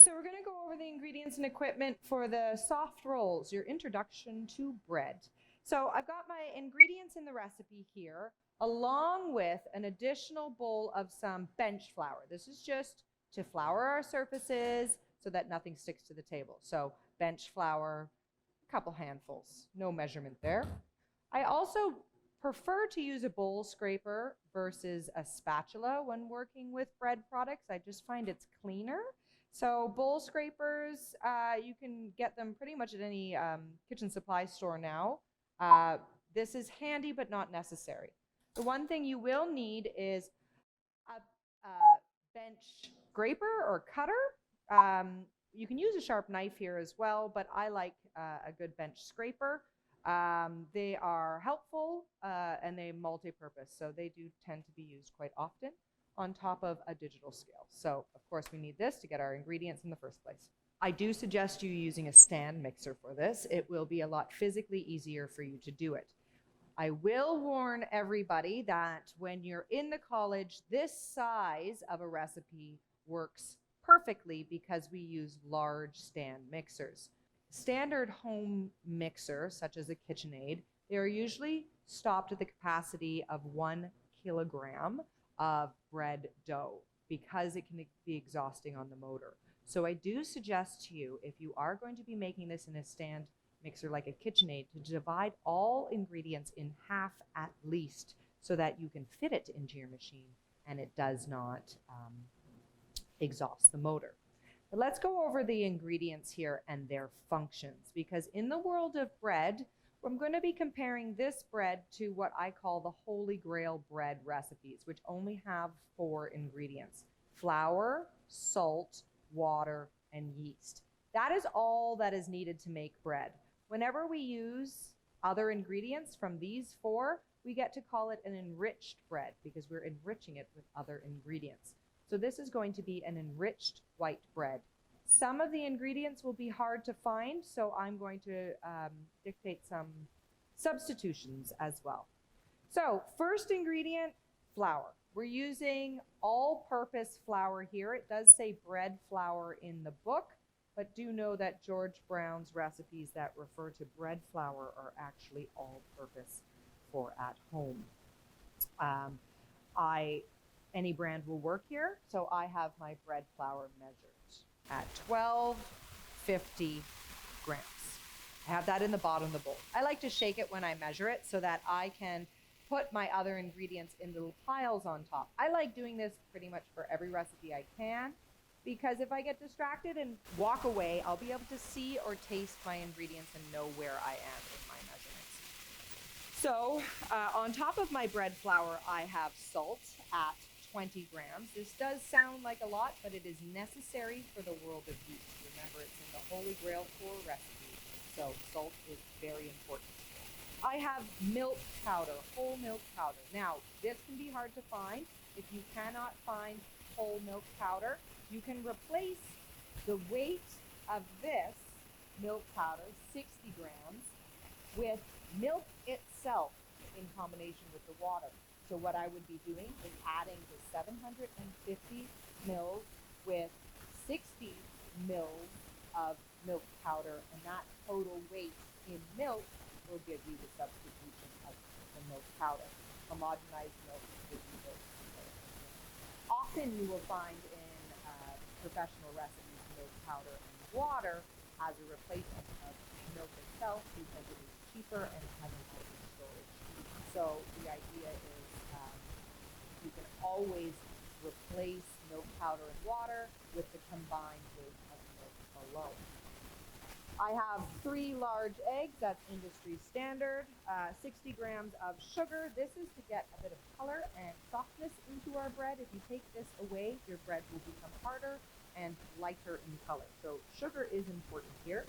So we're going to go over the ingredients and equipment for the soft rolls, your introduction to bread. So I've got my ingredients in the recipe here, along with an additional bowl of some bench flour. This is just to flour our surfaces so that nothing sticks to the table. So bench flour, a couple handfuls, no measurement there. I also prefer to use a bowl scraper versus a spatula when working with bread products. I just find it's cleaner. So bowl scrapers, you can get them pretty much at any kitchen supply store now. This is handy but not necessary. The one thing you will need is a bench scraper or cutter. You can use a sharp knife here as well, but I like a good bench scraper. They are helpful and they multi-purpose, so they do tend to be used quite often on top of a digital scale. So of course we need this to get our ingredients in the first place. I do suggest you using a stand mixer for this. It will be a lot physically easier for you to do it. I will warn everybody that when you're in the college, this size of a recipe works perfectly because we use large stand mixers. Standard home mixer, such as a KitchenAid, they are usually stopped at the capacity of 1 kilogram of bread dough because it can be exhausting on the motor. So I do suggest to you, if you are going to be making this in a stand mixer like a KitchenAid, to divide all ingredients in half at least so that you can fit it into your machine and it does not exhaust the motor. But let's go over the ingredients here and their functions, because in the world of bread, I'm going to be comparing this bread to what I call the Holy Grail bread recipes, which only have 4 ingredients: flour, salt, water, and yeast. That is all that is needed to make bread. Whenever we use other ingredients from these 4, we get to call it an enriched bread because we're enriching it with other ingredients. So this is going to be an enriched white bread. Some of the ingredients will be hard to find, so I'm going to dictate some substitutions as well. So first ingredient, flour. We're using all-purpose flour here. It does say bread flour in the book, but do know that George Brown's recipes that refer to bread flour are actually all-purpose for at home. Any brand will work here, so I have my bread flour measured at 1250 grams. I have that in the bottom of the bowl. I like to shake it when I measure it so that I can put my other ingredients in little piles on top. I like doing this pretty much for every recipe I can, because if I get distracted and walk away, I'll be able to see or taste my ingredients and know where I am in my measurements. So on top of my bread flour, I have salt at 20 grams. This does sound like a lot, but it is necessary for the world of yeast. Remember, it's in the Holy Grail 4 recipe, so salt is very important. I have milk powder, whole milk powder. Now, this can be hard to find. If you cannot find whole milk powder, you can replace the weight of this milk powder, 60 grams, with milk itself in combination with the water. So what I would be doing is adding the 750 mils with 60 mils of milk powder, and that total weight in milk will give you the substitution of the milk powder. Homogenized milk will give you those. Often you will find in professional recipes milk powder and water as a replacement of milk itself because it is cheaper and it has a longer storage. So the idea is you can always replace milk powder and water with the combined weight of milk alone. I have 3 large eggs, that's industry standard, 60 grams of sugar. This is to get a bit of color and softness into our bread. If you take this away, your bread will become harder and lighter in color. So sugar is important here.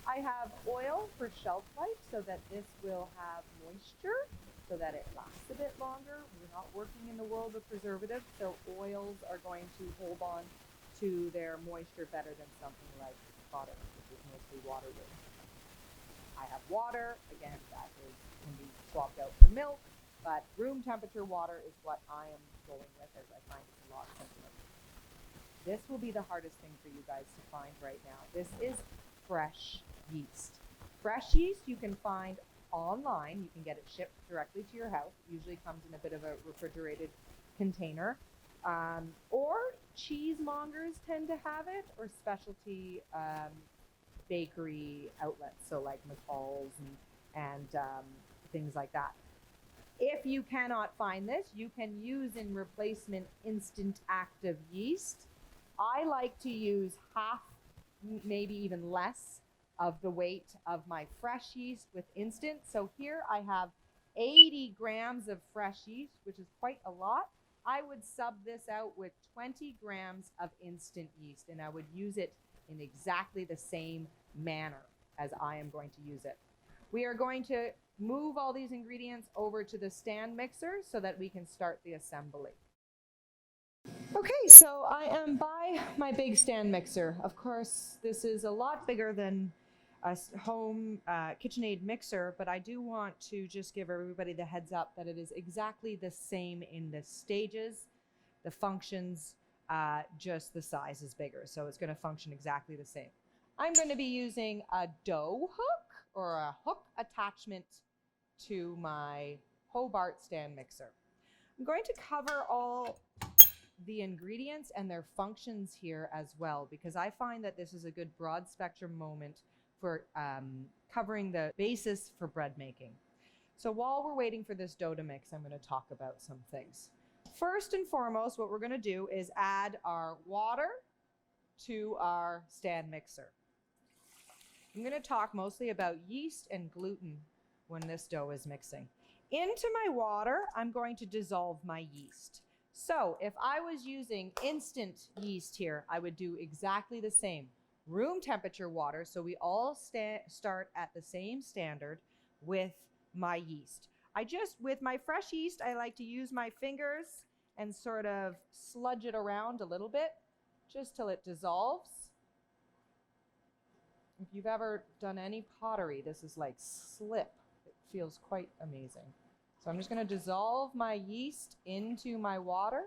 I have oil for shelf life so that this will have moisture so that it lasts a bit longer. We're not working in the world of preservatives, so oils are going to hold on to their moisture better than something like butter, which is mostly water-based. I have water, again, that can be swapped out for milk, but room temperature water is what I am going with as I find it's a lot simpler. This will be the hardest thing for you guys to find right now. This is fresh yeast. Fresh yeast you can find online. You can get it shipped directly to your house. It usually comes in a bit of a refrigerated container. Or cheesemongers tend to have it, or specialty bakery outlets, so like McCall's and things like that. If you cannot find this, you can use in replacement instant active yeast. I like to use half, maybe even less, of the weight of my fresh yeast with instant. So here I have 80 grams of fresh yeast, which is quite a lot. I would sub this out with 20 grams of instant yeast, and I would use it in exactly the same manner as I am going to use it. We are going to move all these ingredients over to the stand mixer so that we can start the assembly. Okay, so I am by my big stand mixer. Of course, this is a lot bigger than a home KitchenAid mixer, but I do want to just give everybody the heads up that it is exactly the same in the stages, the functions, just the size is bigger. So it's going to function exactly the same. I'm going to be using a dough hook or a hook attachment to my Hobart stand mixer. I'm going to cover all the ingredients and their functions here as well, because I find that this is a good broad spectrum moment for covering the basis for bread making. So while we're waiting for this dough to mix, I'm going to talk about some things. First and foremost, what we're going to do is add our water to our stand mixer. I'm going to talk mostly about yeast and gluten when this dough is mixing. Into my water, I'm going to dissolve my yeast. So if I was using instant yeast here, I would do exactly the same. Room temperature water, so we all start at the same standard with my yeast. With my fresh yeast, I like to use my fingers and sort of sludge it around a little bit, just till it dissolves. If you've ever done any pottery, this is like slip. It feels quite amazing. So I'm just going to dissolve my yeast into my water.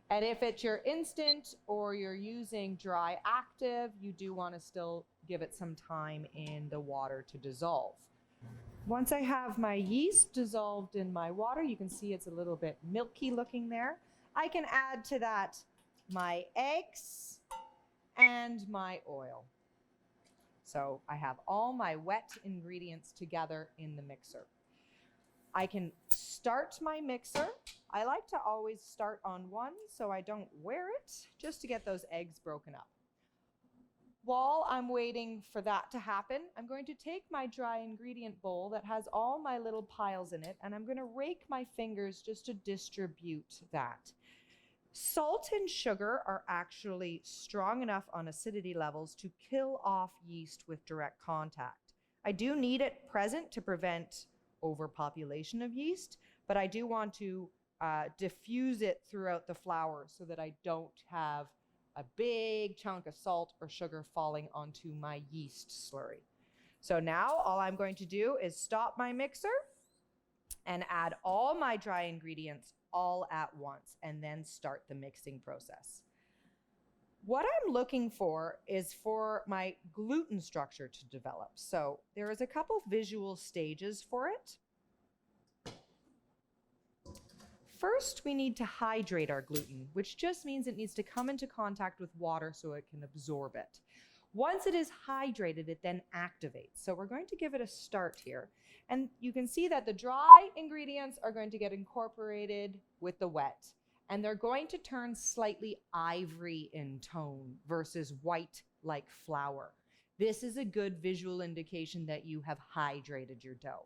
And if it's your instant or you're using dry active, you do want to still give it some time in the water to dissolve. Once I have my yeast dissolved in my water, you can see it's a little bit milky looking there. I can add to that my eggs and my oil. So I have all my wet ingredients together in the mixer. I can start my mixer. I like to always start on one so I don't wear it, just to get those eggs broken up. While I'm waiting for that to happen, I'm going to take my dry ingredient bowl that has all my little piles in it, and I'm going to rake my fingers just to distribute that. Salt and sugar are actually strong enough on acidity levels to kill off yeast with direct contact. I do need it present to prevent overpopulation of yeast, but I do want to diffuse it throughout the flour so that I don't have a big chunk of salt or sugar falling onto my yeast slurry. So now all I'm going to do is stop my mixer and add all my dry ingredients all at once, and then start the mixing process. What I'm looking for is for my gluten structure to develop. So there is a couple visual stages for it. First, we need to hydrate our gluten, which just means it needs to come into contact with water so it can absorb it. Once it is hydrated, it then activates. So we're going to give it a start here. And you can see that the dry ingredients are going to get incorporated with the wet. And they're going to turn slightly ivory in tone versus white like flour. This is a good visual indication that you have hydrated your dough.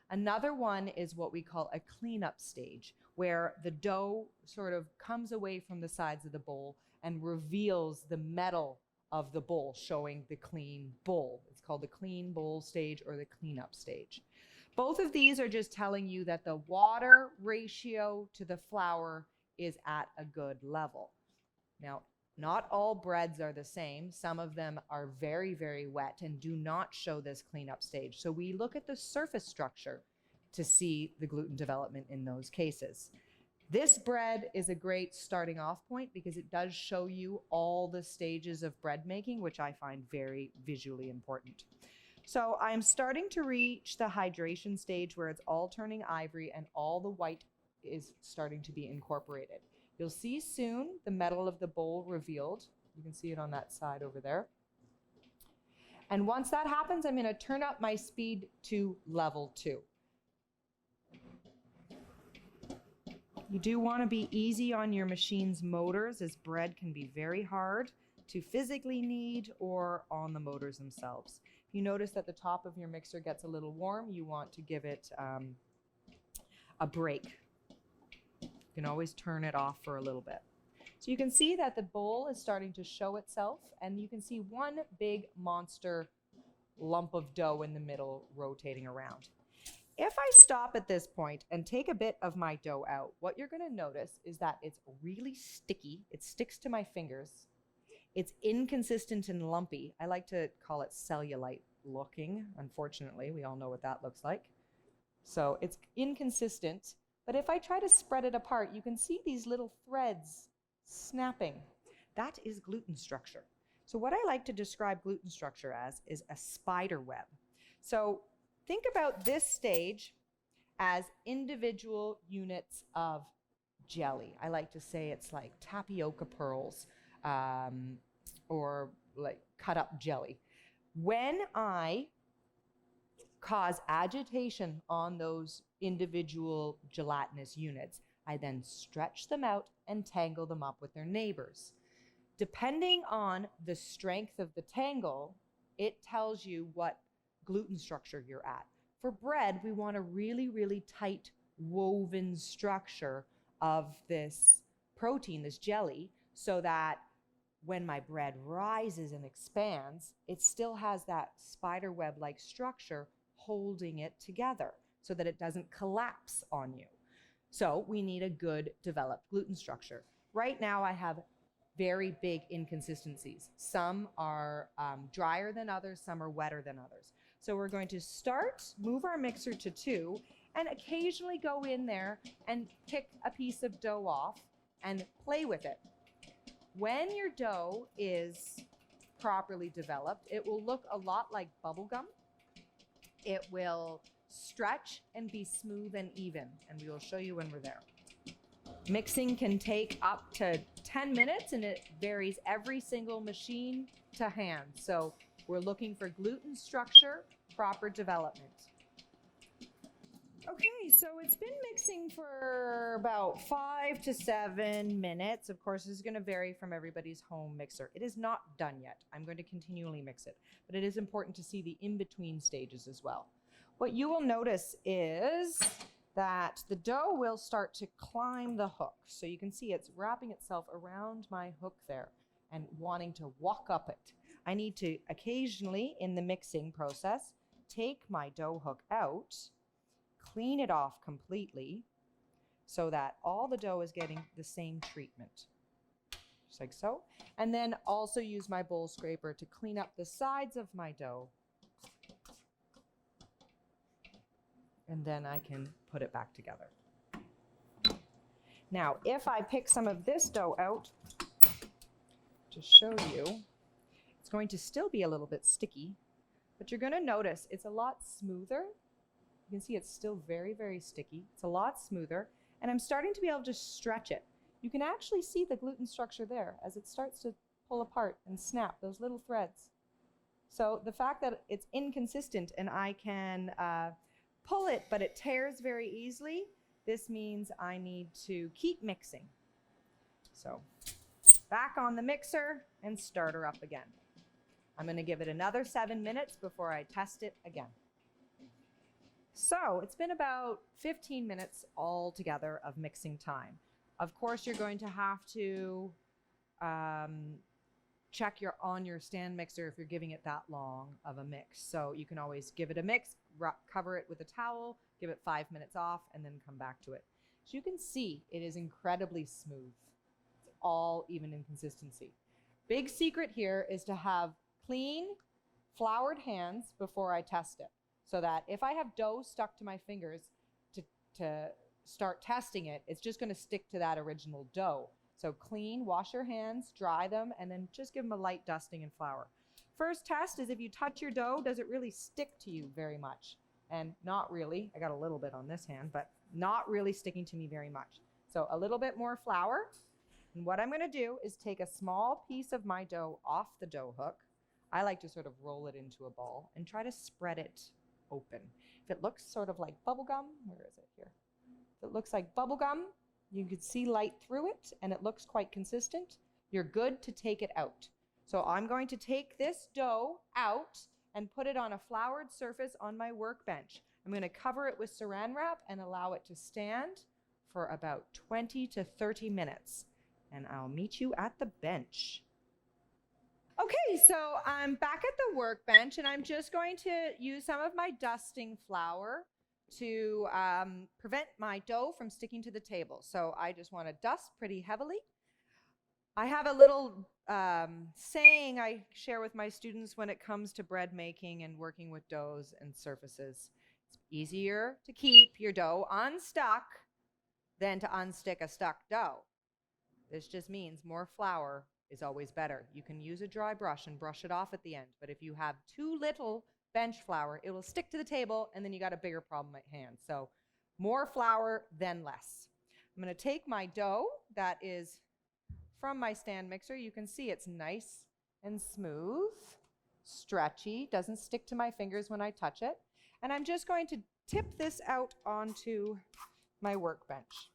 Another one is what we call a cleanup stage, where the dough sort of comes away from the sides of the bowl and reveals the metal of the bowl, showing the clean bowl. It's called the clean bowl stage or the cleanup stage. Both of these are just telling you that the water ratio to the flour is at a good level. Now, not all breads are the same. Some of them are very, very wet and do not show this cleanup stage. So we look at the surface structure to see the gluten development in those cases. This bread is a great starting off point because it does show you all the stages of bread making, which I find very visually important. So I'm starting to reach the hydration stage where it's all turning ivory and all the white is starting to be incorporated. You'll see soon the metal of the bowl revealed. You can see it on that side over there. And once that happens, I'm going to turn up my speed to level 2. You do want to be easy on your machine's motors, as bread can be very hard to physically knead or on the motors themselves. If you notice that the top of your mixer gets a little warm, you want to give it a break. You can always turn it off for a little bit. So you can see that the bowl is starting to show itself, and you can see one big monster lump of dough in the middle rotating around. If I stop at this point and take a bit of my dough out, what you're going to notice is that it's really sticky. It sticks to my fingers. It's inconsistent and lumpy. I like to call it cellulite looking. Unfortunately, we all know what that looks like. So it's inconsistent, but if I try to spread it apart, you can see these little threads snapping. That is gluten structure. So what I like to describe gluten structure as is a spider web. So think about this stage as individual units of jelly. I like to say it's like tapioca pearls or like cut up jelly. When I cause agitation on those individual gelatinous units, I then stretch them out and tangle them up with their neighbors. Depending on the strength of the tangle, it tells you what gluten structure you're at. For bread, we want a really, really tight woven structure of this protein, this jelly, so that when my bread rises and expands, it still has that spider web-like structure holding it together so that it doesn't collapse on you. So we need a good developed gluten structure. Right now I have very big inconsistencies. Some are drier than others, some are wetter than others. So we're going to move our mixer to 2, and occasionally go in there and pick a piece of dough off and play with it. When your dough is properly developed, it will look a lot like bubble gum. It will stretch and be smooth and even, and we will show you when we're there. Mixing can take up to 10 minutes, and it varies every single machine to hand. So we're looking for gluten structure, proper development. Okay, so it's been mixing for about 5 to 7 minutes. Of course, this is going to vary from everybody's home mixer. It is not done yet. I'm going to continually mix it, but it is important to see the in-between stages as well. What you will notice is that the dough will start to climb the hook. So you can see it's wrapping itself around my hook there and wanting to walk up it. I need to occasionally, in the mixing process, take my dough hook out, clean it off completely so that all the dough is getting the same treatment. Just like so. And then also use my bowl scraper to clean up the sides of my dough. And then I can put it back together. Now, if I pick some of this dough out to show you, it's going to still be a little bit sticky, but you're going to notice it's a lot smoother. You can see it's still very, very sticky. It's a lot smoother, and I'm starting to be able to stretch it. You can actually see the gluten structure there as it starts to pull apart and snap those little threads. So the fact that it's inconsistent and I can pull it, but it tears very easily, this means I need to keep mixing. So back on the mixer and start her up again. I'm going to give it another 7 minutes before I test it again. So it's been about 15 minutes altogether of mixing time. Of course, you're going to have to check on your stand mixer if you're giving it that long of a mix. So you can always give it a mix, cover it with a towel, give it 5 minutes off, and then come back to it. So you can see it is incredibly smooth. It's all even in consistency. Big secret here is to have clean, floured hands before I test it, so that if I have dough stuck to my fingers, to start testing it, it's just going to stick to that original dough. So clean, wash your hands, dry them, and then just give them a light dusting in flour. First test is if you touch your dough, does it really stick to you very much? And not really. I got a little bit on this hand, but not really sticking to me very much. So a little bit more flour. And what I'm going to do is take a small piece of my dough off the dough hook. I like to sort of roll it into a ball and try to spread it open. If it looks sort of like bubble gum, where is it here? If it looks like bubble gum, you can see light through it and it looks quite consistent, you're good to take it out. So I'm going to take this dough out and put it on a floured surface on my workbench. I'm going to cover it with saran wrap and allow it to stand for about 20 to 30 minutes. And I'll meet you at the bench. Okay, so I'm back at the workbench and I'm just going to use some of my dusting flour to prevent my dough from sticking to the table. So I just want to dust pretty heavily. I have a little saying I share with my students when it comes to bread making and working with doughs and surfaces. It's easier to keep your dough unstuck than to unstick a stuck dough. This just means more flour is always better. You can use a dry brush and brush it off at the end, but if you have too little bench flour, it will stick to the table and then you got a bigger problem at hand. So more flour than less. I'm going to take my dough that is from my stand mixer. You can see it's nice and smooth, stretchy, doesn't stick to my fingers when I touch it. And I'm just going to tip this out onto my workbench.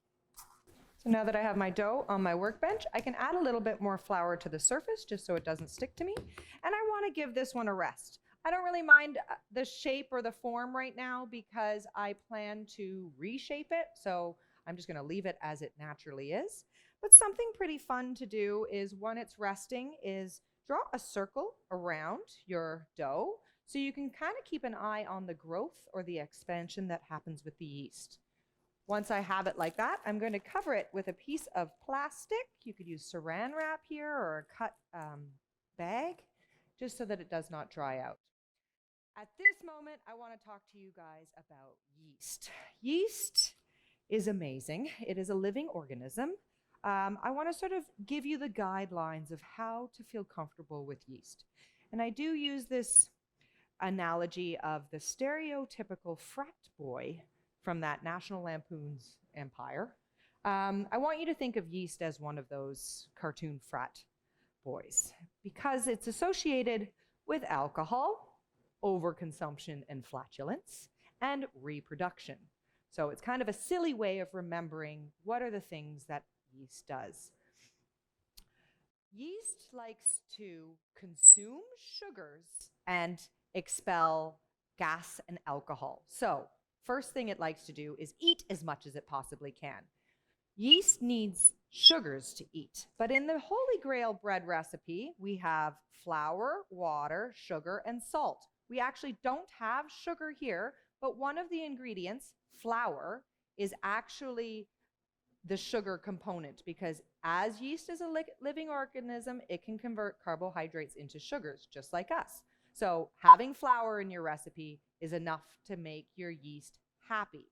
So now that I have my dough on my workbench, I can add a little bit more flour to the surface just so it doesn't stick to me. And I want to give this one a rest. I don't really mind the shape or the form right now because I plan to reshape it. So I'm just going to leave it as it naturally is. But something pretty fun to do is when it's resting is draw a circle around your dough so you can kind of keep an eye on the growth or the expansion that happens with the yeast. Once I have it like that, I'm going to cover it with a piece of plastic. You could use saran wrap here or a cut bag just so that it does not dry out. At this moment, I want to talk to you guys about yeast. Yeast is amazing. It is a living organism. I want to sort of give you the guidelines of how to feel comfortable with yeast. And I do use this analogy of the stereotypical frat boy from that National Lampoon's Empire. I want you to think of yeast as one of those cartoon frat boys because it's associated with alcohol, overconsumption and flatulence, and reproduction. So it's kind of a silly way of remembering what are the things that yeast does. Yeast likes to consume sugars and expel gas and alcohol. So first thing it likes to do is eat as much as it possibly can. Yeast needs sugars to eat, but in the Holy Grail bread recipe, we have flour, water, sugar, and salt. We actually don't have sugar here, but one of the ingredients, flour, is actually the sugar component because as yeast is a living organism, it can convert carbohydrates into sugars, just like us. So having flour in your recipe is enough to make your yeast happy.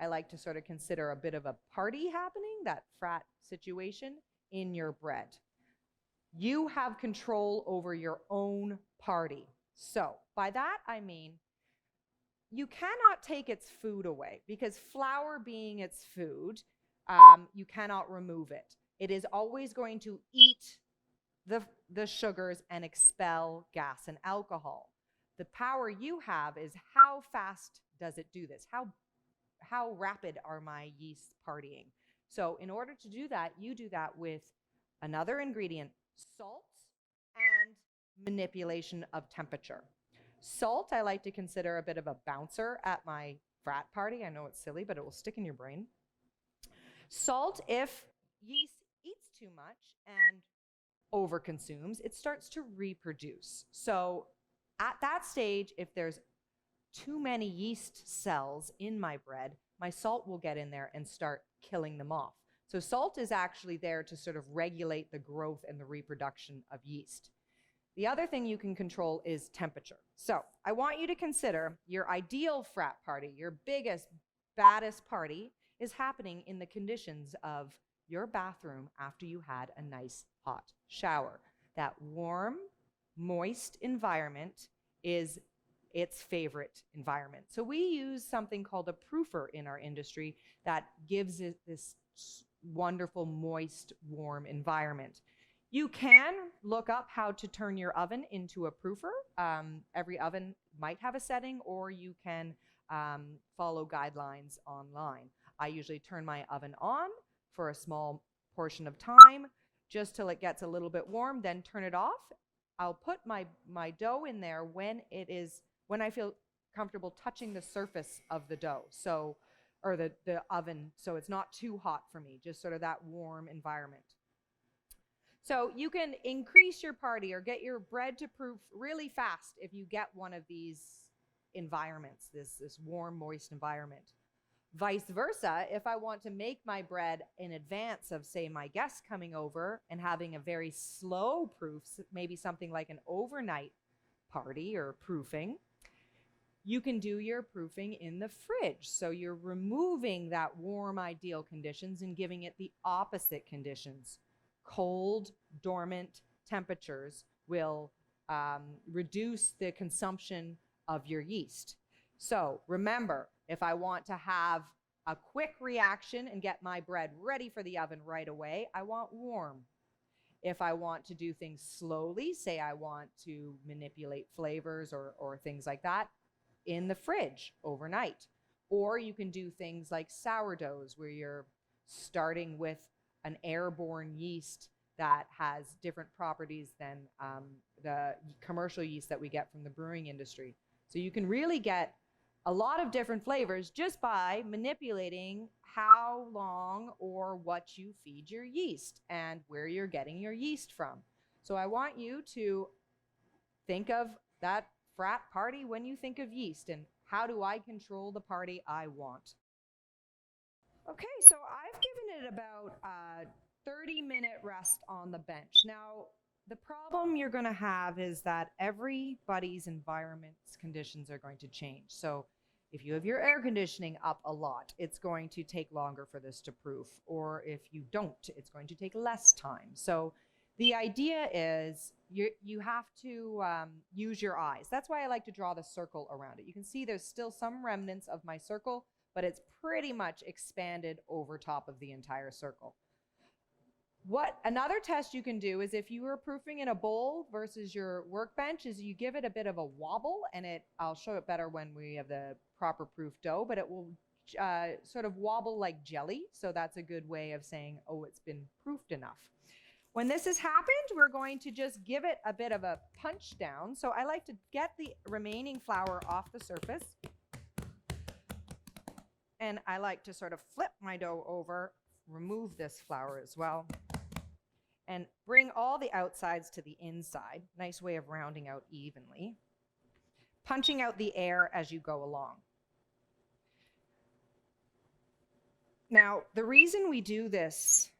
I like to sort of consider a bit of a party happening, that frat situation, in your bread. You have control over your own party. So by that, I mean, you cannot take its food away because flour being its food, you cannot remove it. It is always going to eat the sugars and expel gas and alcohol. The power you have is how fast does it do this? How rapid are my yeast partying? So in order to do that, you do that with another ingredient, salt and manipulation of temperature. Salt, I like to consider a bit of a bouncer at my frat party. I know it's silly, but it will stick in your brain. Salt, if yeast eats too much and overconsumes, it starts to reproduce. So at that stage, if there's too many yeast cells in my bread, my salt will get in there and start killing them off. So salt is actually there to sort of regulate the growth and the reproduction of yeast. The other thing you can control is temperature. So I want you to consider your ideal frat party, your biggest, baddest party is happening in the conditions of your bathroom after you had a nice hot shower. That warm, moist environment is its favorite environment. So we use something called a proofer in our industry that gives it this wonderful, moist, warm environment. You can look up how to turn your oven into a proofer. Every oven might have a setting, or you can follow guidelines online. I usually turn my oven on for a small portion of time, just till it gets a little bit warm, then turn it off. I'll put my dough in there when I feel comfortable touching the surface of the dough, or the oven, so it's not too hot for me, just sort of that warm environment. So you can increase your party or get your bread to proof really fast if you get one of these environments, this warm, moist environment. Vice versa, if I want to make my bread in advance of, say, my guests coming over and having a very slow proof, maybe something like an overnight party or proofing, you can do your proofing in the fridge. So you're removing that warm ideal conditions and giving it the opposite conditions. Cold, dormant temperatures will reduce the consumption of your yeast. So remember, if I want to have a quick reaction and get my bread ready for the oven right away, I want warm. If I want to do things slowly, say I want to manipulate flavors or things like that, in the fridge overnight. Or you can do things like sourdoughs, where you're starting with an airborne yeast that has different properties than the commercial yeast that we get from the brewing industry. So you can really get a lot of different flavors just by manipulating how long or what you feed your yeast and where you're getting your yeast from. So I want you to think of that frat party when you think of yeast, and how do I control the party I want? Okay, so I've given it about a 30-minute rest on the bench. Now, the problem you're going to have is that everybody's environment's conditions are going to change. So if you have your air conditioning up a lot, it's going to take longer for this to proof. Or if you don't, it's going to take less time. So the idea is you have to use your eyes. That's why I like to draw the circle around it. You can see there's still some remnants of my circle, but it's pretty much expanded over top of the entire circle. What another test you can do is, if you were proofing in a bowl versus your workbench, is you give it a bit of a wobble, and I'll show it better when we have the proper proof dough, but it will sort of wobble like jelly. So that's a good way of saying, oh, it's been proofed enough. When this has happened, we're going to just give it a bit of a punch down. So I like to get the remaining flour off the surface, and I like to sort of flip my dough over, remove this flour as well, and bring all the outsides to the inside. Nice way of rounding out evenly. Punching out the air as you go along. Now, the reason we do this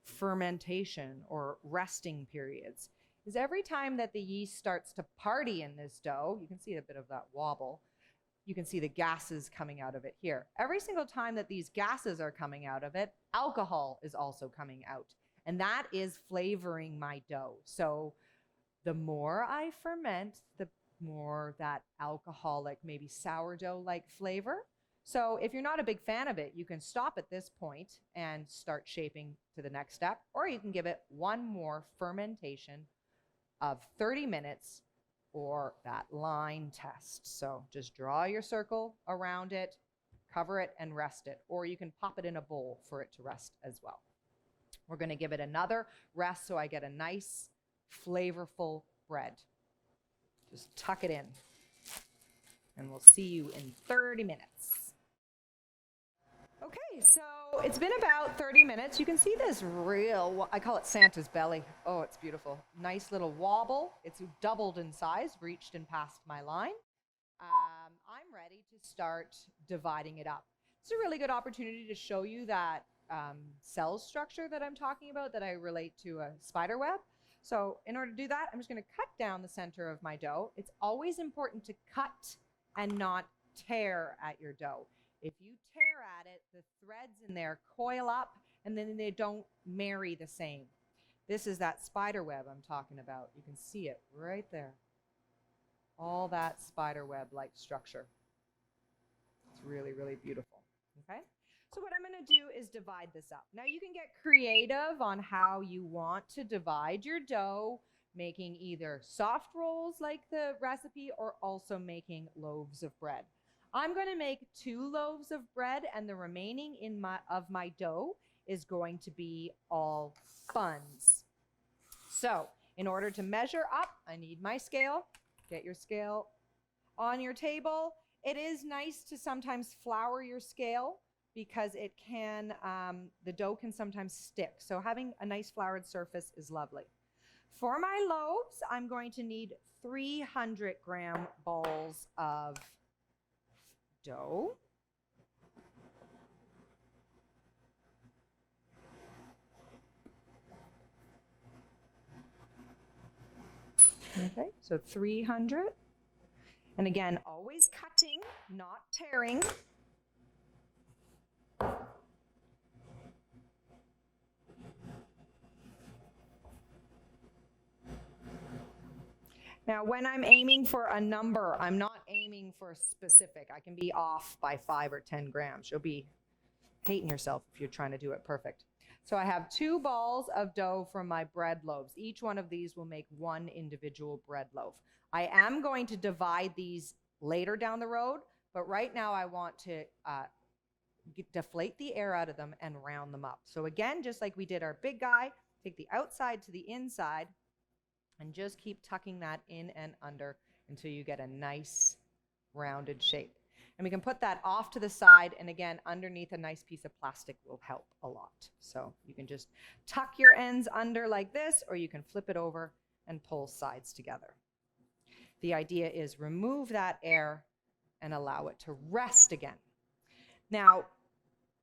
fermentation or resting periods is every time that the yeast starts to party in this dough, you can see a bit of that wobble, you can see the gases coming out of it here. Every single time that these gases are coming out of it, alcohol is also coming out. And that is flavoring my dough. So the more I ferment, the more that alcoholic, maybe sourdough-like flavor. So if you're not a big fan of it, you can stop at this point and start shaping to the next step, or you can give it one more fermentation of 30 minutes or that line test. So just draw your circle around it, cover it, and rest it, or you can pop it in a bowl for it to rest as well. We're going to give it another rest so I get a nice, flavorful bread. Just tuck it in, and we'll see you in 30 minutes. Okay, so it's been about 30 minutes. You can see this real, I call it Santa's belly. Oh, it's beautiful. Nice little wobble. It's doubled in size, reached and passed my line. I'm ready to start dividing it up. It's a really good opportunity to show you that cell structure that I'm talking about, that I relate to a spider web. So in order to do that, I'm just going to cut down the center of my dough. It's always important to cut and not tear at your dough. If you tear at it, the threads in there coil up and then they don't marry the same. This is that spider web I'm talking about. You can see it right there. All that spider web-like structure. It's really, really beautiful. Okay? So what I'm going to do is divide this up. Now you can get creative on how you want to divide your dough, making either soft rolls like the recipe or also making loaves of bread. I'm going to make 2 loaves of bread, and the remaining of my dough is going to be all buns. So in order to measure up, I need my scale. Get your scale on your table. It is nice to sometimes flour your scale because it can, the dough can sometimes stick. So having a nice floured surface is lovely. For my loaves, I'm going to need 300-gram balls of dough. Okay, so 300. And again, always cutting, not tearing. Now, when I'm aiming for a number, I'm not aiming for a specific. I can be off by 5 or 10 grams. You'll be hating yourself if you're trying to do it perfect. So I have 2 balls of dough from my bread loaves. Each one of these will make 1 individual bread loaf. I am going to divide these later down the road, but right now I want to deflate the air out of them and round them up. So again, just like we did our big guy, take the outside to the inside and just keep tucking that in and under until you get a nice rounded shape. And we can put that off to the side, and again, underneath a nice piece of plastic will help a lot. So you can just tuck your ends under like this, or you can flip it over and pull sides together. The idea is remove that air and allow it to rest again. Now,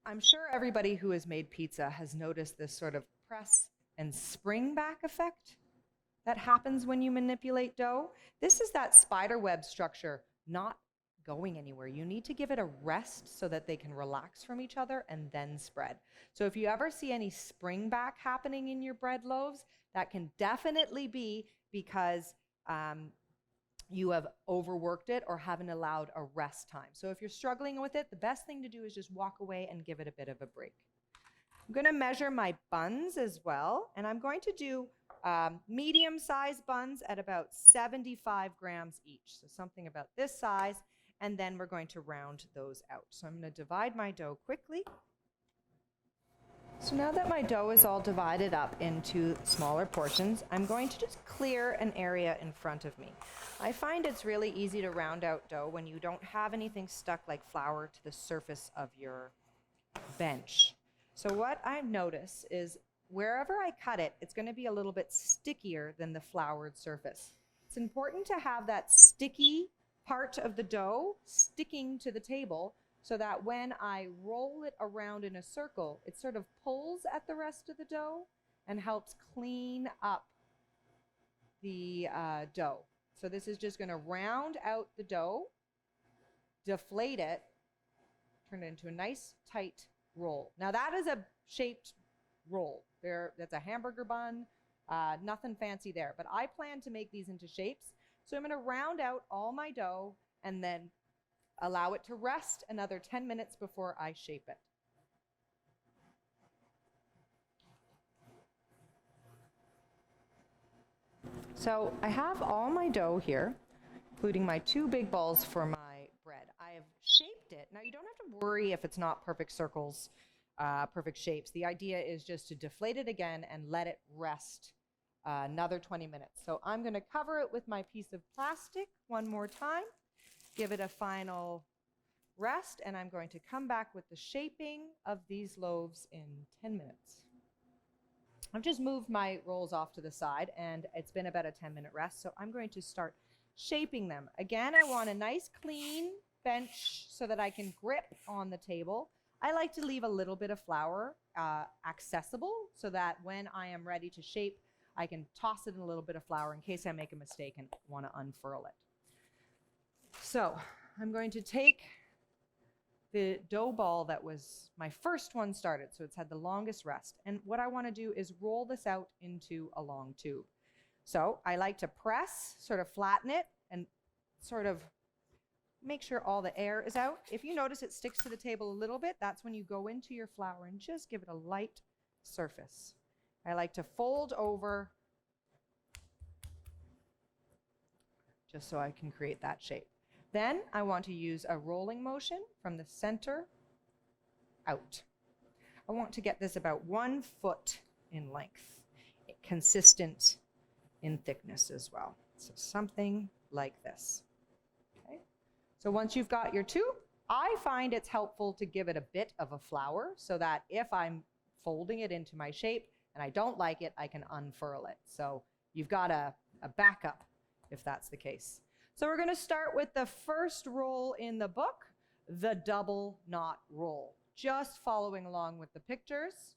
I'm sure everybody who has made pizza has noticed this sort of press and spring back effect that happens when you manipulate dough. This is that spider web structure not going anywhere. You need to give it a rest so that they can relax from each other and then spread. So if you ever see any spring back happening in your bread loaves, that can definitely be because you have overworked it or haven't allowed a rest time. So if you're struggling with it, the best thing to do is just walk away and give it a bit of a break. I'm going to measure my buns as well, and I'm going to do medium-sized buns at about 75 grams each, so something about this size, and then we're going to round those out. So I'm going to divide my dough quickly. So now that my dough is all divided up into smaller portions, I'm going to just clear an area in front of me. I find it's really easy to round out dough when you don't have anything stuck like flour to the surface of your bench. So what I notice is wherever I cut it, it's going to be a little bit stickier than the floured surface. It's important to have that sticky part of the dough sticking to the table so that when I roll it around in a circle, it sort of pulls at the rest of the dough and helps clean up the dough. So this is just going to round out the dough, deflate it, turn it into a nice tight roll. Now that is a shaped roll. That's a hamburger bun, nothing fancy there. But I plan to make these into shapes. So I'm going to round out all my dough and then allow it to rest another 10 minutes before I shape it. So I have all my dough here, including my 2 big balls for my bread. I have shaped it. Now you don't have to worry if it's not perfect circles, perfect shapes. The idea is just to deflate it again and let it rest another 20 minutes. So I'm going to cover it with my piece of plastic one more time, give it a final rest, and I'm going to come back with the shaping of these loaves in 10 minutes. I've just moved my rolls off to the side, and it's been about a 10-minute rest, so I'm going to start shaping them. Again, I want a nice clean bench so that I can grip on the table. I like to leave a little bit of flour accessible so that when I am ready to shape, I can toss it in a little bit of flour in case I make a mistake and want to unfurl it. So I'm going to take the dough ball that was my first one started, so it's had the longest rest. And what I want to do is roll this out into a long tube. So I like to press, sort of flatten it, and sort of make sure all the air is out. If you notice it sticks to the table a little bit, that's when you go into your flour and just give it a light surface. I like to fold over just so I can create that shape. Then I want to use a rolling motion from the center out. I want to get this about 1 foot in length, consistent in thickness as well. So something like this. Okay. So once you've got your tube, I find it's helpful to give it a bit of a flour so that if I'm folding it into my shape and I don't like it, I can unfurl it. So you've got a backup if that's the case. So we're going to start with the first roll in the book, the double knot roll. Just following along with the pictures.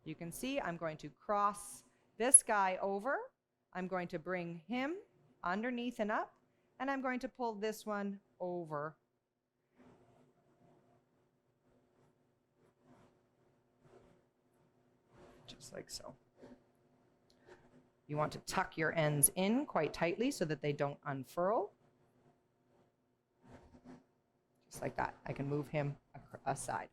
You can see I'm going to cross this guy over. I'm going to bring him underneath and up, and I'm going to pull this one over. Just like so. You want to tuck your ends in quite tightly so that they don't unfurl. Just like that. I can move him aside.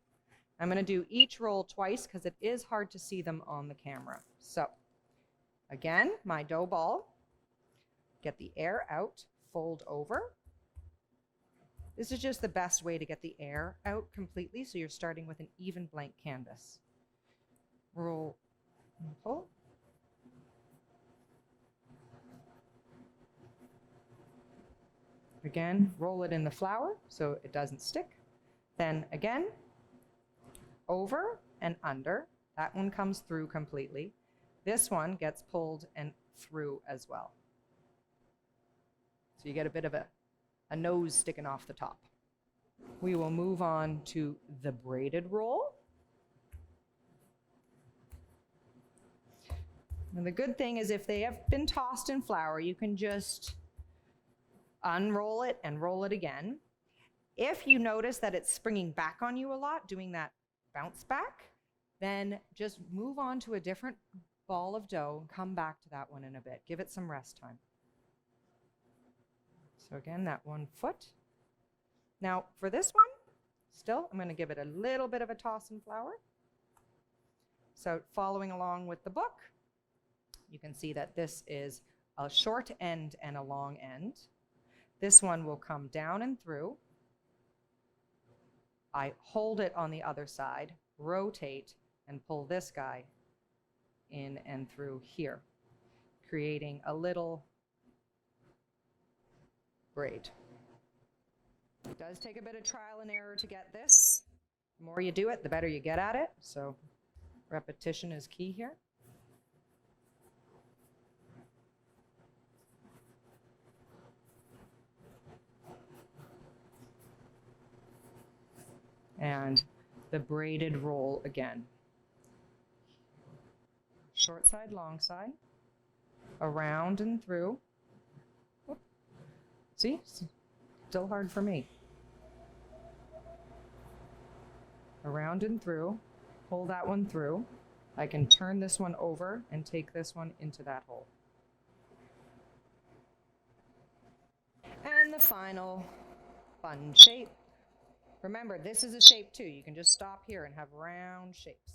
I'm going to do each roll twice because it is hard to see them on the camera. So, again, my dough ball. Get the air out, fold over. This is just the best way to get the air out completely, so you're starting with an even blank canvas. Roll and pull. Again, roll it in the flour so it doesn't stick. Then again, over and under. That one comes through completely. This one gets pulled and through as well. So you get a bit of a nose sticking off the top. We will move on to the braided roll. And the good thing is if they have been tossed in flour, you can just unroll it and roll it again. If you notice that it's springing back on you a lot, doing that bounce back, then just move on to a different ball of dough and come back to that one in a bit. Give it some rest time. So again, that 1 foot. Now for this one, still, I'm going to give it a little bit of a toss in flour. So following along with the book, you can see that this is a short end and a long end. This one will come down and through. I hold it on the other side, rotate, and pull this guy in and through here, creating a little braid. It does take a bit of trial and error to get this. The more you do it, the better you get at it. So repetition is key here. And the braided roll again. Short side, long side, around and through. Whoop. See, still hard for me. Around and through, pull that one through. I can turn this one over and take this one into that hole. And the final fun shape. Remember, this is a shape too. You can just stop here and have round shapes.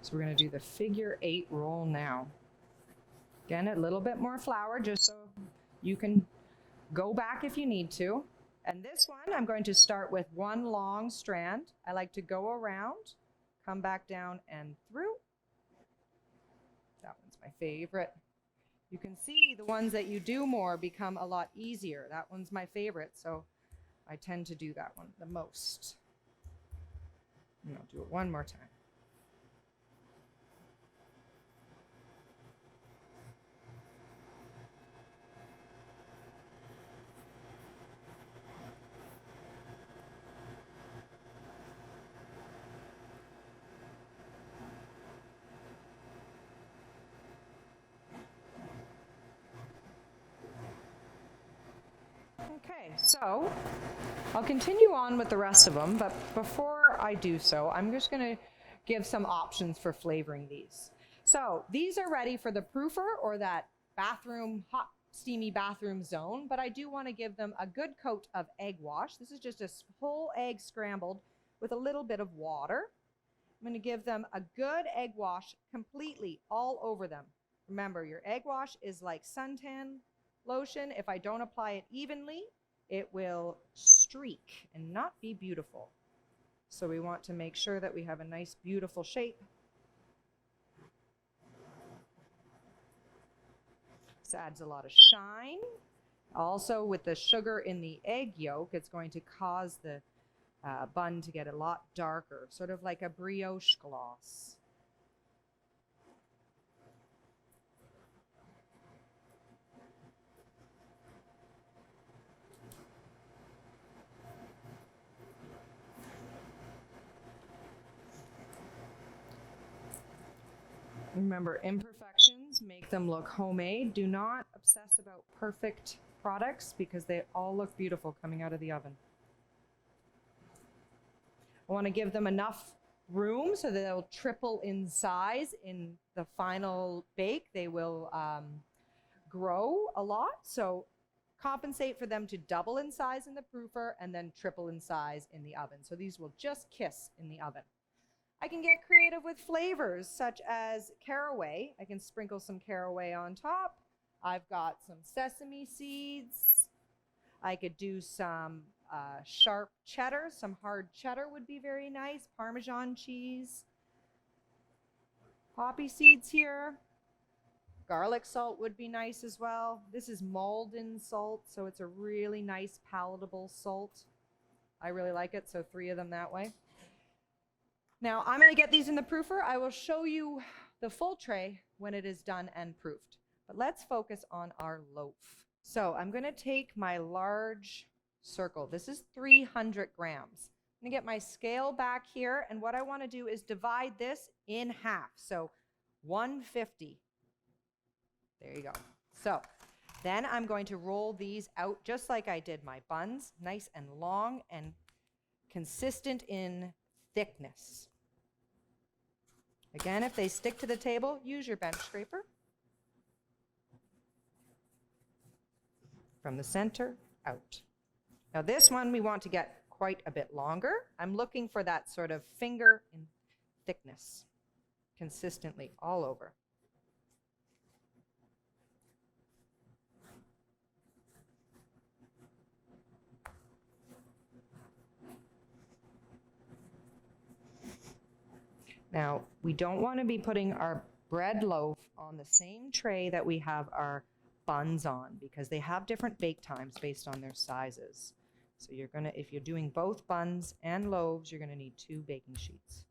So we're going to do the figure 8 roll now. Again, a little bit more flour just so you can go back if you need to. And this one, I'm going to start with one long strand. I like to go around, come back down and through. That one's my favorite. You can see the ones that you do more become a lot easier. That one's my favorite, so I tend to do that one the most. And I'll do it one more time. Okay, so I'll continue on with the rest of them, but before I do so, I'm just going to give some options for flavoring these. So these are ready for the proofer or that bathroom, hot, steamy bathroom zone, but I do want to give them a good coat of egg wash. This is just a whole egg scrambled with a little bit of water. I'm going to give them a good egg wash completely all over them. Remember, your egg wash is like suntan lotion. If I don't apply it evenly, it will streak and not be beautiful. So we want to make sure that we have a nice, beautiful shape. This adds a lot of shine. Also, with the sugar in the egg yolk, it's going to cause the bun to get a lot darker, sort of like a brioche gloss. Remember, imperfections make them look homemade. Do not obsess about perfect products because they all look beautiful coming out of the oven. I want to give them enough room so that they'll triple in size in the final bake. They will grow a lot. So compensate for them to double in size in the proofer and then triple in size in the oven. So these will just kiss in the oven. I can get creative with flavors such as caraway. I can sprinkle some caraway on top. I've got some sesame seeds. I could do some sharp cheddar. Some hard cheddar would be very nice. Parmesan cheese. Poppy seeds here. Garlic salt would be nice as well. This is Maldon salt, so it's a really nice palatable salt. I really like it, so 3 of them that way. Now, I'm going to get these in the proofer. I will show you the full tray when it is done and proofed. But let's focus on our loaf. So I'm going to take my large circle. This is 300 grams. I'm going to get my scale back here, and what I want to do is divide this in half. So 150. There you go. So then I'm going to roll these out just like I did my buns, nice and long and consistent in thickness. Again, if they stick to the table, use your bench scraper. From the center out. Now this one we want to get quite a bit longer. I'm looking for that sort of finger in thickness consistently all over. Now, we don't want to be putting our bread loaf on the same tray that we have our buns on because they have different bake times based on their sizes. So you're going to, if you're doing both buns and loaves, you're going to need 2 baking sheets.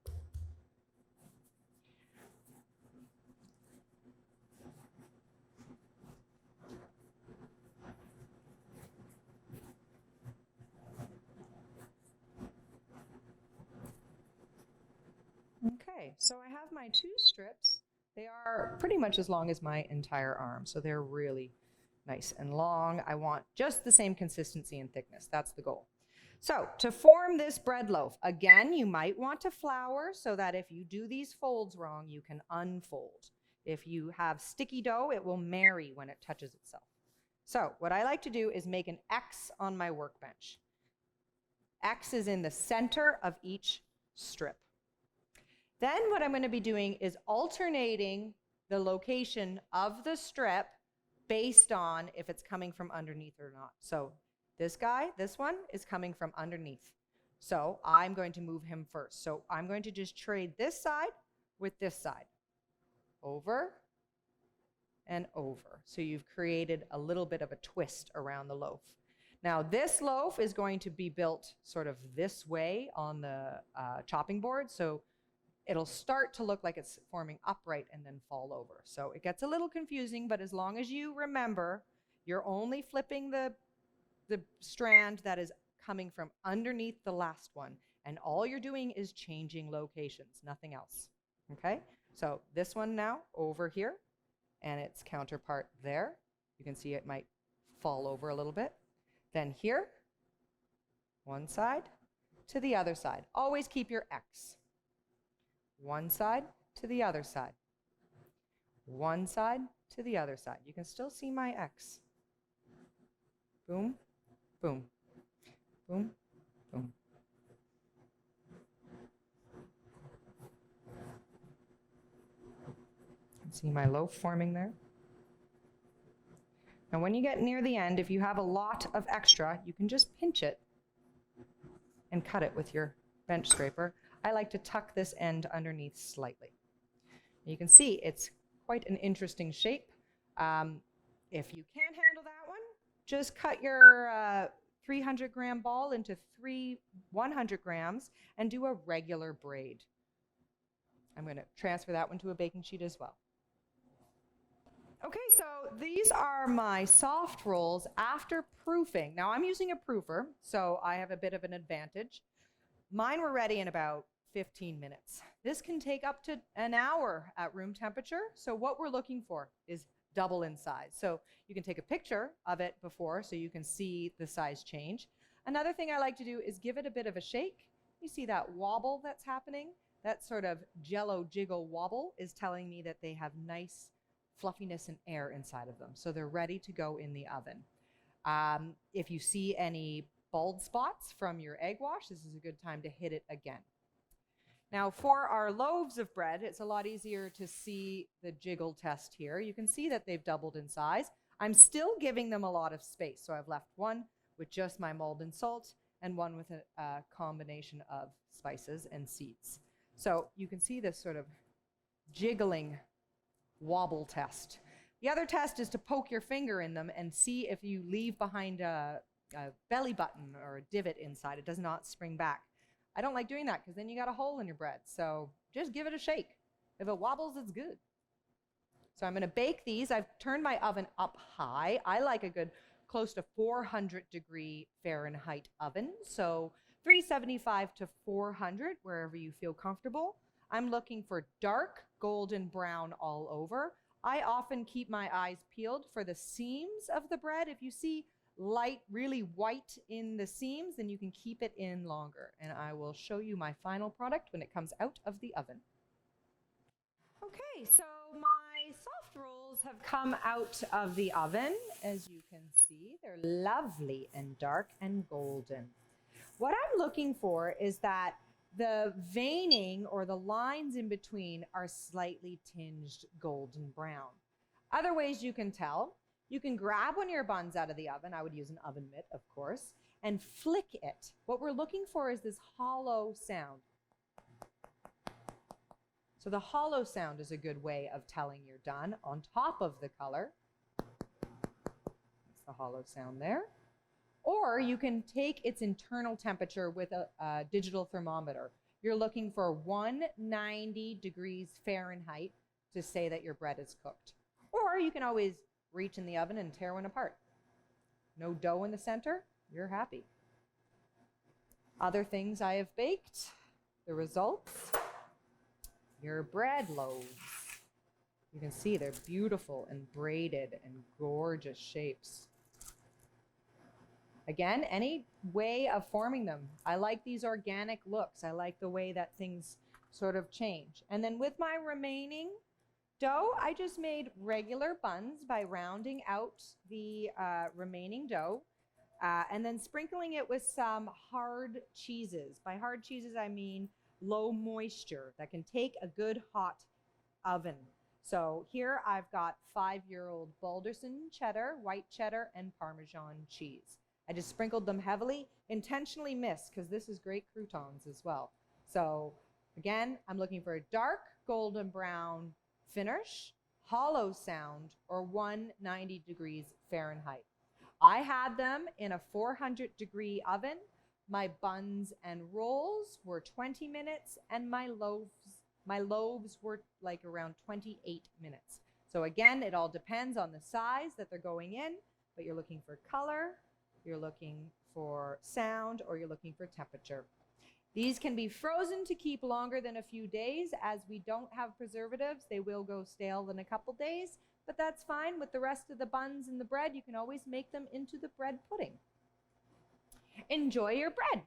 Okay, so I have my 2 strips. They are pretty much as long as my entire arm, so they're really nice and long. I want just the same consistency and thickness. That's the goal. So to form this bread loaf, again, you might want to flour so that if you do these folds wrong, you can unfold. If you have sticky dough, it will marry when it touches itself. So what I like to do is make an X on my workbench. X is in the center of each strip. Then what I'm going to be doing is alternating the location of the strip based on if it's coming from underneath or not. So this guy, this one, is coming from underneath. So I'm going to move him first. So I'm going to just trade this side with this side. Over and over. So you've created a little bit of a twist around the loaf. Now this loaf is going to be built sort of this way on the chopping board. So it'll start to look like it's forming upright and then fall over. So it gets a little confusing, but as long as you remember, you're only flipping the strand that is coming from underneath the last one. And all you're doing is changing locations, nothing else. Okay? So this one now over here and its counterpart there. You can see it might fall over a little bit. Then here, one side to the other side. Always keep your X. One side to the other side. One side to the other side. You can still see my X. Boom, boom, boom, boom. See my loaf forming there? Now when you get near the end, if you have a lot of extra, you can just pinch it and cut it with your bench scraper. I like to tuck this end underneath slightly. You can see it's quite an interesting shape. If you can't handle that one, just cut your 300-gram ball into 3 100 grams and do a regular braid. I'm going to transfer that one to a baking sheet as well. Okay, so these are my soft rolls after proofing. Now I'm using a proofer, so I have a bit of an advantage. Mine were ready in about 15 minutes. This can take up to an hour at room temperature. So what we're looking for is double in size. So you can take a picture of it before so you can see the size change. Another thing I like to do is give it a bit of a shake. You see that wobble that's happening? That sort of jello jiggle wobble is telling me that they have nice fluffiness and air inside of them. So they're ready to go in the oven. If you see any bald spots from your egg wash, this is a good time to hit it again. Now for our loaves of bread, it's a lot easier to see the jiggle test here. You can see that they've doubled in size. I'm still giving them a lot of space. So I've left one with just my mold and salt and one with a combination of spices and seeds. So you can see this sort of jiggling wobble test. The other test is to poke your finger in them and see if you leave behind a belly button or a divot inside. It does not spring back. I don't like doing that because then you got a hole in your bread. So just give it a shake. If it wobbles, it's good. So I'm going to bake these. I've turned my oven up high. I like a good close to 400-degree Fahrenheit oven. So 375 to 400, wherever you feel comfortable. I'm looking for dark golden brown all over. I often keep my eyes peeled for the seams of the bread. If you see light, really white in the seams, then you can keep it in longer. And I will show you my final product when it comes out of the oven. Okay, so my soft rolls have come out of the oven. As you can see, they're lovely and dark and golden. What I'm looking for is that the veining or the lines in between are slightly tinged golden brown. Other ways you can tell, you can grab one of your buns out of the oven. I would use an oven mitt, of course, and flick it. What we're looking for is this hollow sound. So the hollow sound is a good way of telling you're done. On top of the color, that's the hollow sound there. Or you can take its internal temperature with a digital thermometer. You're looking for 190 degrees Fahrenheit to say that your bread is cooked. Or you can always reach in the oven and tear one apart. No dough in the center, you're happy. Other things I have baked, the results, your bread loaves. You can see they're beautiful and braided and gorgeous shapes. Again, any way of forming them. I like these organic looks. I like the way that things sort of change. And then with my remaining dough, I just made regular buns by rounding out the remaining dough and then sprinkling it with some hard cheeses. By hard cheeses, I mean low moisture that can take a good hot oven. So here I've got 5-year-old Balderson cheddar, white cheddar, and Parmesan cheese. I just sprinkled them heavily, intentionally missed because this is great croutons as well. So again, I'm looking for a dark golden brown finish, hollow sound, or 190 degrees Fahrenheit. I had them in a 400-degree oven. My buns and rolls were 20 minutes, and my loaves were like around 28 minutes. So again, it all depends on the size that they're going in, but you're looking for color, you're looking for sound, or you're looking for temperature. These can be frozen to keep longer than a few days. As we don't have preservatives, they will go stale in a couple days, but that's fine. With the rest of the buns and the bread, you can always make them into the bread pudding. Enjoy your bread.